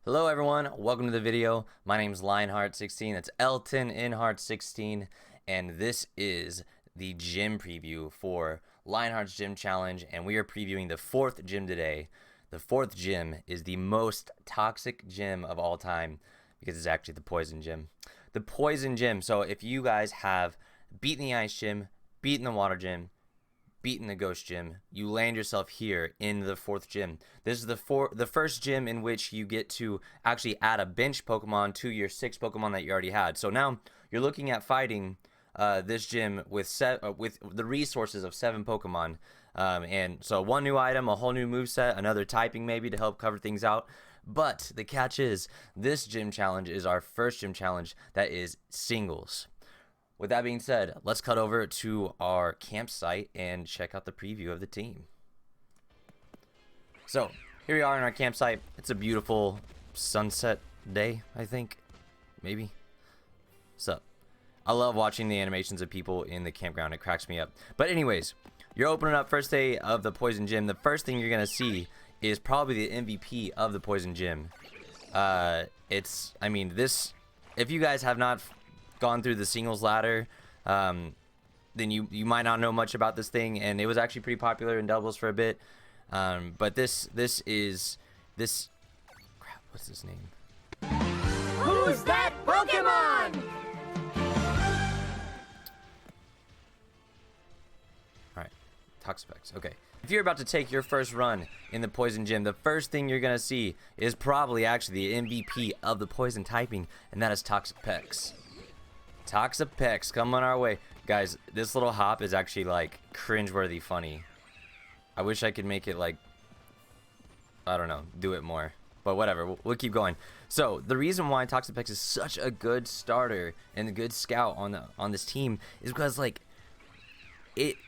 Hello everyone, welcome to the video. My name is Lionheart16, that's Elton Inheart16, and this is the gym preview for Lionheart's Gym Challenge, and we are previewing the fourth gym today. The fourth gym is the most toxic gym of all time because it's actually the Poison Gym. The Poison Gym, so if you guys have beaten the Ice Gym, beaten the Water Gym, beaten the Ghost Gym, you land yourself here in the fourth gym. This is the first gym in which you get to actually add a bench Pokemon to your 6 Pokemon that you already had. So now you're looking at fighting this gym with the resources of 7 Pokemon. And so one new item, a whole new moveset, another typing maybe to help cover things out. But the catch is, this gym challenge is our first gym challenge that is singles. With that being said, let's cut over to our campsite and check out the preview of the team. So, here we are in our campsite. It's a beautiful sunset day, I think. Maybe. So, I love watching the animations of people in the campground. It cracks me up. But anyways, you're opening up first day of the Poison Gym. The first thing you're going to see is probably the MVP of the Poison Gym. If you guys have not gone through the singles ladder, then you might not know much about this thing, and it was actually pretty popular in doubles for a bit. But this crap, what's his name? Who's that Pokemon? Alright, Toxapex. Okay. If you're about to take your first run in the Poison Gym, the first thing you're gonna see is probably actually the MVP of the poison typing, and that is Toxapex. Toxapex coming our way. Guys, this little hop is actually like cringeworthy funny. I wish I could make it like, I don't know, do it more. But whatever, we'll keep going. So the reason why Toxapex is such a good starter and a good scout on this team is because like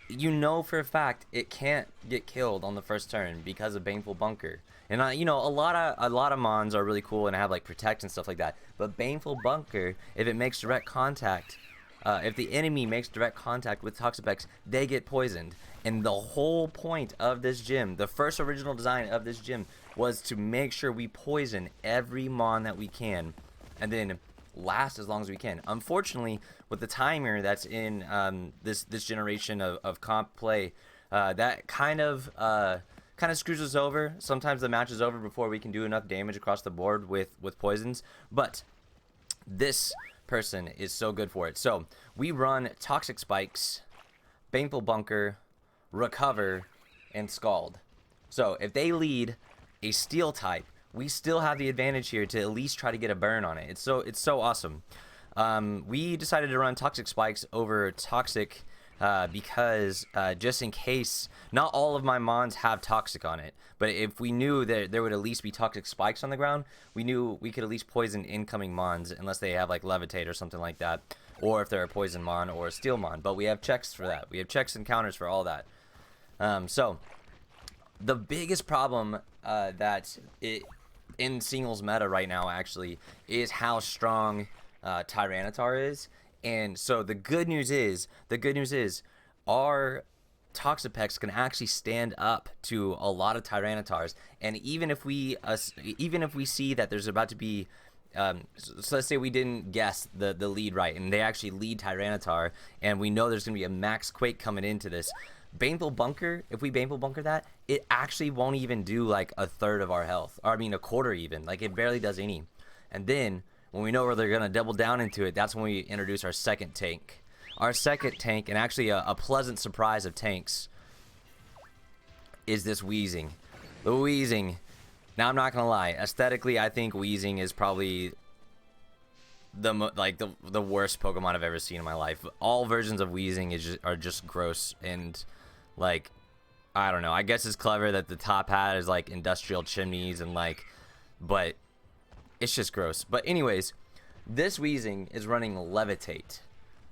you know for a fact it can't get killed on the first turn because of Baneful Bunker. And a lot of mons are really cool and have like protect and stuff like that. But Baneful Bunker, if it makes direct contact, if the enemy makes direct contact with Toxapex, they get poisoned. And the whole point of this gym, the first original design of this gym, was to make sure we poison every mon that we can, and then last as long as we can. Unfortunately, with the timer that's in this generation of comp play, that kind of screws us over. Sometimes the match is over before we can do enough damage across the board with poisons, but this person is so good for it. So we run Toxic Spikes, Baneful Bunker, Recover, and Scald. So if they lead a Steel type, we still have the advantage here to at least try to get a burn on it. It's so awesome. We decided to run Toxic Spikes over Toxic because just in case, not all of my mons have Toxic on it, but if we knew that there would at least be Toxic Spikes on the ground, we knew we could at least poison incoming mons unless they have like Levitate or something like that, or if they're a Poison mon or a Steel mon. But we have checks for that. We have checks and counters for all that. So the biggest problem in singles meta right now actually is how strong Tyranitar is. And so the good news is our Toxapex can actually stand up to a lot of Tyranitars. And even if we see that there's about to be so let's say we didn't guess the lead right, and they actually lead Tyranitar, and we know there's gonna be a Max Quake coming into this. Baneful Bunker, if we Baneful Bunker that, it actually won't even do like a third of our health, or I mean a quarter even. Like it barely does any. And then when we know where they're gonna double down into it, that's when we introduce our second tank. Our second tank, and actually a pleasant surprise of tanks, is this Weezing. The Weezing. Now I'm not gonna lie, aesthetically I think Weezing is probably the worst Pokemon I've ever seen in my life. All versions of Weezing are just gross, and like, I don't know, I guess it's clever that the top hat is like industrial chimneys and like, but it's just gross. But anyways, this Weezing is running Levitate,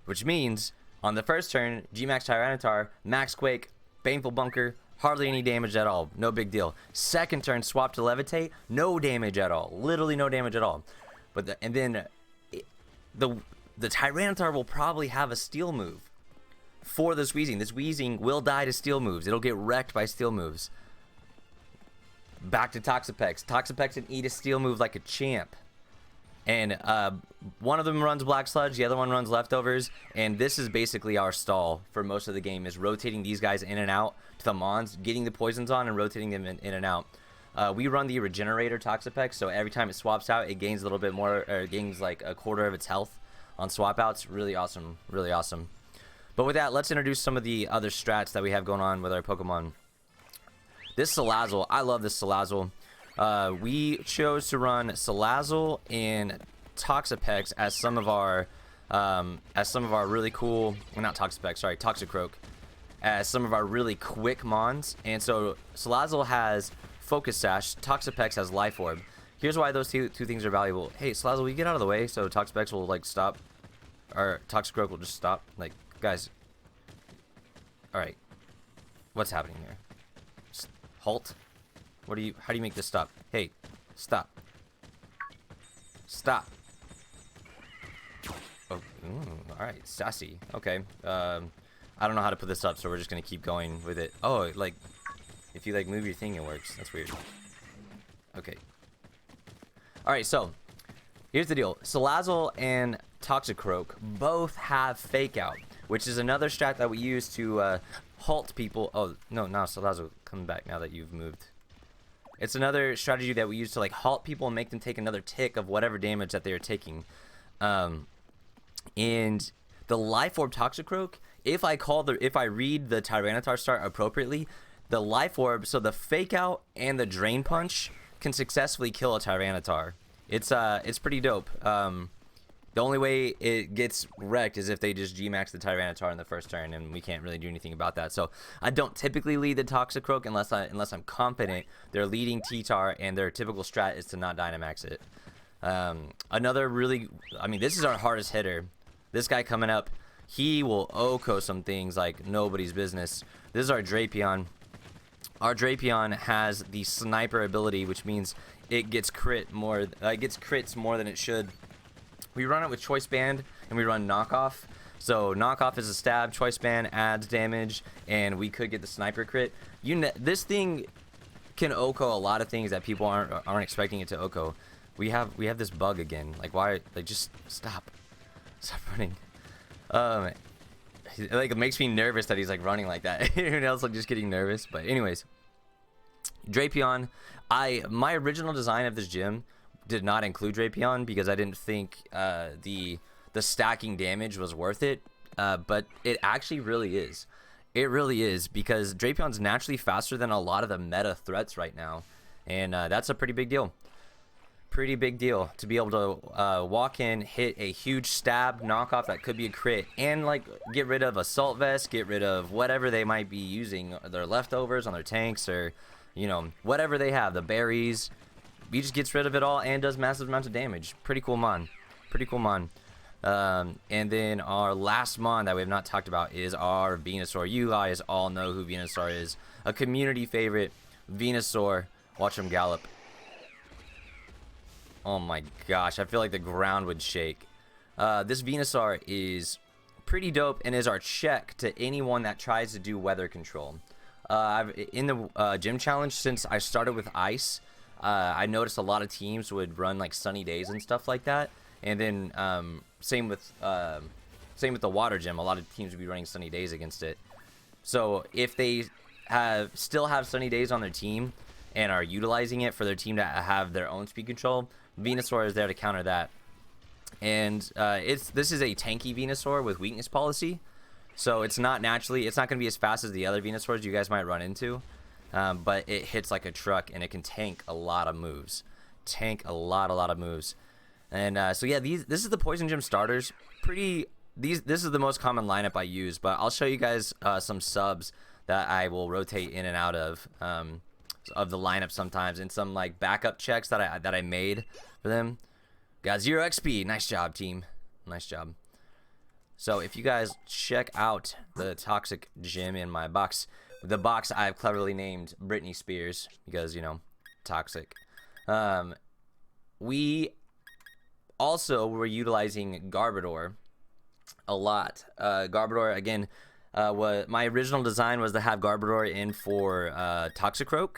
which means on the first turn, G-Max Tyranitar, Max Quake, Baneful Bunker, hardly any damage at all, no big deal. Second turn, swap to Levitate, no damage at all, literally no damage at all. But the Tyranitar will probably have a Steel move for this Weezing. This Weezing will die to Steel moves. It'll get wrecked by Steel moves. back to Toxapex. Toxapex can eat a steel move like a champ. And one of them runs Black Sludge, the other one runs Leftovers, and this is basically our stall for most of the game, is rotating these guys in and out to the Mons, getting the poisons on and rotating them in and out. We run the Regenerator Toxapex, so every time it swaps out, it gains a little bit more, or it gains like a quarter of its health on swap outs. Really awesome, really awesome. But with that, let's introduce some of the other strats that we have going on with our Pokemon. This Salazzle, I love this Salazzle. We chose to run Salazzle and Toxapex as some of our really cool, well, not Toxapex, sorry, Toxicroak, as some of our really quick Mons. And so Salazzle has Focus Sash, Toxapex has Life Orb. Here's why those two things are valuable. Hey, Salazzle, will you get out of the way so Toxapex will like stop, or Toxicroak will just stop? Like, guys, all right, what's happening here? Just halt. How do you make this stop? Hey, stop. Stop. Oh, all right, sassy. Okay. I don't know how to put this up, so we're just gonna keep going with it. Oh, like, if you like move your thing, it works. That's weird. Okay. All right, so here's the deal. Salazzle and Toxicroak both have Fake Out, which is another strat that we use to halt people. Oh no, now Salazzle coming back now that you've moved. It's another strategy that we use to like halt people and make them take another tick of whatever damage that they are taking. And the Life Orb Toxicroak, if I read the Tyranitar start appropriately, the Life Orb, so the Fake Out and the Drain Punch can successfully kill a Tyranitar. It's pretty dope. The only way it gets wrecked is if they just G-max the Tyranitar in the first turn, and we can't really do anything about that. So I don't typically lead the Toxicroak unless I'm confident they're leading T-Tar and their typical strat is to not Dynamax it. Another really, I mean, this is our hardest hitter. This guy coming up, he will OHKO some things like nobody's business. This is our Drapion. Our Drapion has the Sniper ability, which means it gets crits more than it should. We run it with Choice Band and we run Knockoff. So Knockoff is a stab, Choice Band adds damage, and we could get the Sniper crit. This thing can OHKO a lot of things that people aren't expecting it to OHKO. We have this bug again. Like, why? Like, just stop running. Like, it makes me nervous that he's like running like that. Everyone else like just getting nervous. But anyways, Drapion. My original design of this gym did not include Drapion because I didn't think the stacking damage was worth it, but it actually really is. It really is, because Drapion's naturally faster than a lot of the meta threats right now, and that's a pretty big deal. Pretty big deal to be able to walk in, hit a huge stab knockoff that could be a crit, and like get rid of Assault Vest, get rid of whatever they might be using, their leftovers on their tanks, or you know, whatever they have, the berries. He just gets rid of it all and does massive amounts of damage. Pretty cool mon. Pretty cool mon. And then our last mon that we have not talked about is our Venusaur. You guys all know who Venusaur is. A community favorite. Venusaur. Watch him gallop. Oh my gosh. I feel like the ground would shake. This Venusaur is pretty dope and is our check to anyone that tries to do weather control. In the gym challenge, since I started with ice, I noticed a lot of teams would run like sunny days and stuff like that, and then same with the water gym. A lot of teams would be running sunny days against it. So if they still have sunny days on their team and are utilizing it for their team to have their own speed control, Venusaur is there to counter that. And this is a tanky Venusaur with weakness policy, so it's not going to be as fast as the other Venusaurs you guys might run into. But it hits like a truck and it can tank a lot of moves. Lot of moves. And so yeah, this is the Poison Gym starters. This is the most common lineup I use, but I'll show you guys some subs that I will rotate in and out of the lineup sometimes, and some like backup checks that I made for them. Got 0 XP. Nice job, team. Nice job. So if you guys check out the Toxic Gym in my box, the box I've cleverly named Britney Spears because, you know, toxic. We also were utilizing Garbodor a lot. Garbodor, again, my original design was to have Garbodor in for Toxicroak.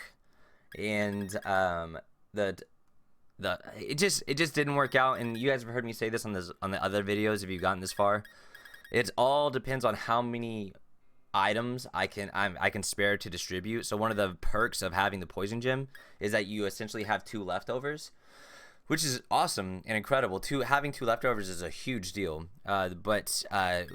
and the it just didn't work out. And you guys have heard me say this on the other videos if you've gotten this far. It all depends on how many items I can spare to distribute. So one of the perks of having the poison gem is that you essentially have 2 leftovers, which is awesome and incredible. Having 2 leftovers is a huge deal, but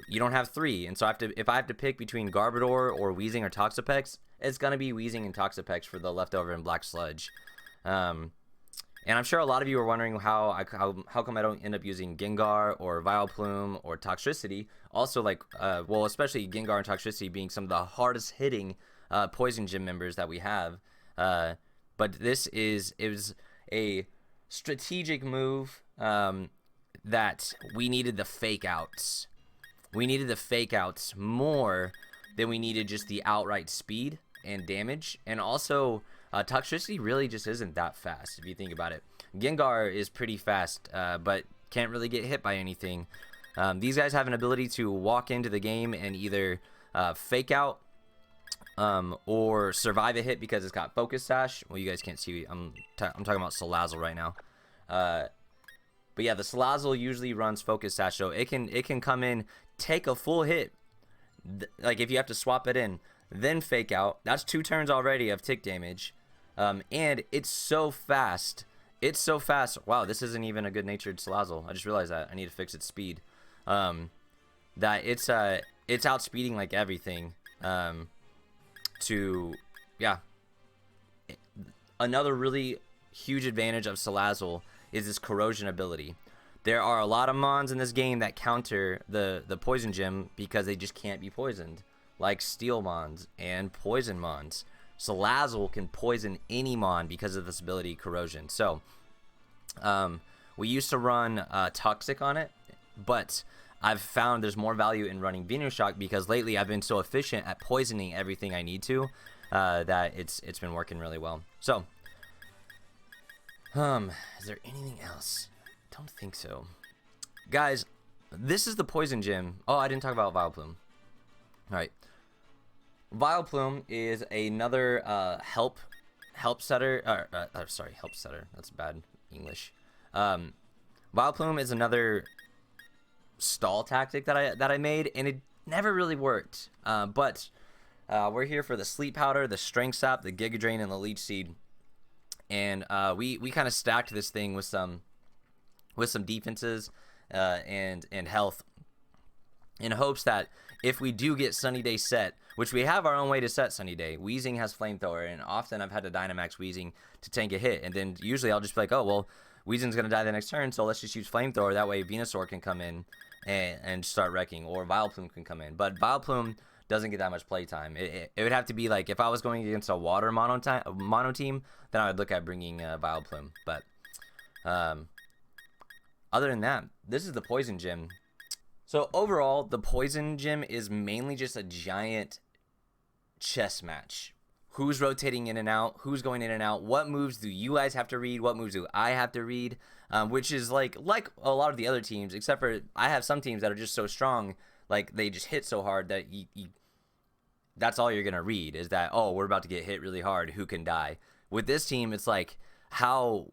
you don't have 3, and so if I have to pick between Garbodor or Weezing or Toxapex, it's gonna be Weezing and Toxapex for the leftover and Black Sludge. And I'm sure a lot of you are wondering how come I don't end up using Gengar or Vileplume or Toxtricity. Also, like, well, especially Gengar and Toxtricity being some of the hardest hitting Poison Gym members that we have. But it was a strategic move that we needed the fake outs. We needed the fake outs more than we needed just the outright speed and damage. And also, Toxtricity really just isn't that fast if you think about it. Gengar is pretty fast, but can't really get hit by anything. These guys have an ability to walk into the game and either fake out or survive a hit because it's got Focus Sash. Well, you guys can't see. I'm talking about Salazzle right now. But yeah, the Salazzle usually runs Focus Sash, so it can come in, take a full hit. Like if you have to swap it in, then fake out. That's 2 turns already of tick damage. And it's so fast. It's so fast. Wow, this isn't even a good-natured Salazzle. I just realized that. I need to fix its speed. That it's outspeeding like everything. Yeah. Another really huge advantage of Salazzle is this corrosion ability. There are a lot of mons in this game that counter the poison gem because they just can't be poisoned, like steel mons and poison mons. Salazzle can poison any mon because of this ability, corrosion. So we used to run Toxic on it, but I've found there's more value in running Venoshock because lately I've been so efficient at poisoning everything I need to that it's been working really well. So is there anything else? Don't think so. Guys, this is the poison gym. Oh, I didn't talk about Vileplume. Alright. Vileplume is another help setter. Sorry, help setter. That's bad English. Vileplume is another stall tactic that I made, and it never really worked. But we're here for the Sleep Powder, the Strength Sap, the Giga Drain, and the Leech Seed. And we kind of stacked this thing with some defenses and health, in hopes that if we do get Sunny Day set, which we have our own way to set Sunny Day, Weezing has Flamethrower, and often I've had to Dynamax Weezing to tank a hit, and then usually I'll just be like, oh, well, Weezing's going to die the next turn, so let's just use Flamethrower, that way Venusaur can come in and start wrecking, or Vileplume can come in. But Vileplume doesn't get that much playtime. It would have to be like, if I was going against a water mono team, then I would look at bringing Vileplume. But other than that, this is the Poison Gym. So overall, the Poison Gym is mainly just a giant chess match. Who's rotating in and out? Who's going in and out? What moves do you guys have to read? What moves do I have to read? Which is like a lot of the other teams, except for I have some teams that are just so strong, like they just hit so hard that that's all you're gonna read is that, oh, we're about to get hit really hard. Who can die? With this team, it's like how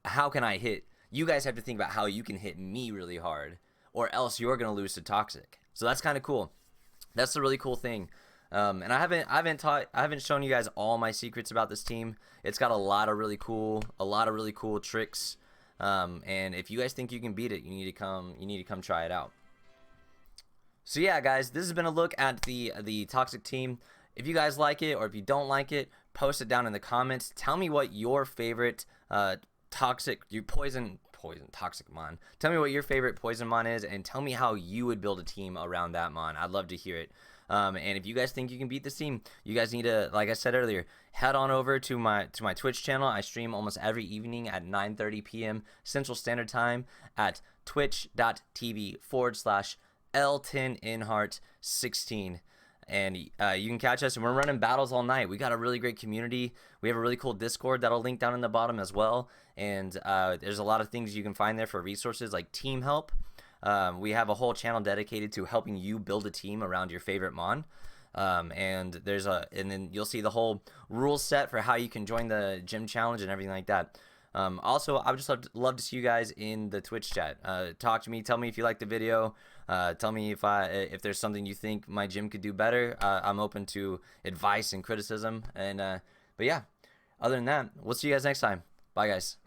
can I hit? You guys have to think about how you can hit me really hard, or else you're gonna lose to Toxic. So that's kind of cool. That's the really cool thing. And I haven't shown you guys all my secrets about this team. It's got a lot of really cool tricks. And if you guys think you can beat it, you need to come try it out. So yeah, guys, this has been a look at the Toxic team. If you guys like it, or if you don't like it, post it down in the comments. Tell me what your favorite Toxic mon. Tell me what your favorite Poison mon is, and tell me how you would build a team around that mon. I'd love to hear it. And if you guys think you can beat this team, you guys need to, like I said earlier, head on over to my Twitch channel. I stream almost every evening at 9:30 p.m. Central Standard Time at twitch.tv/L10inheart16. And you can catch us, and we're running battles all night. We got a really great community. We have a really cool Discord that'll link down in the bottom as well. And there's a lot of things you can find there for resources like team help. We have a whole channel dedicated to helping you build a team around your favorite mon. and then you'll see the whole rule set for how you can join the gym challenge and everything like that. Also, I would just love to see you guys in the Twitch chat. Talk to me. Tell me if you like the video. Tell me if there's something you think my gym could do better. I'm open to advice and criticism. And but yeah, other than that, we'll see you guys next time. Bye, guys.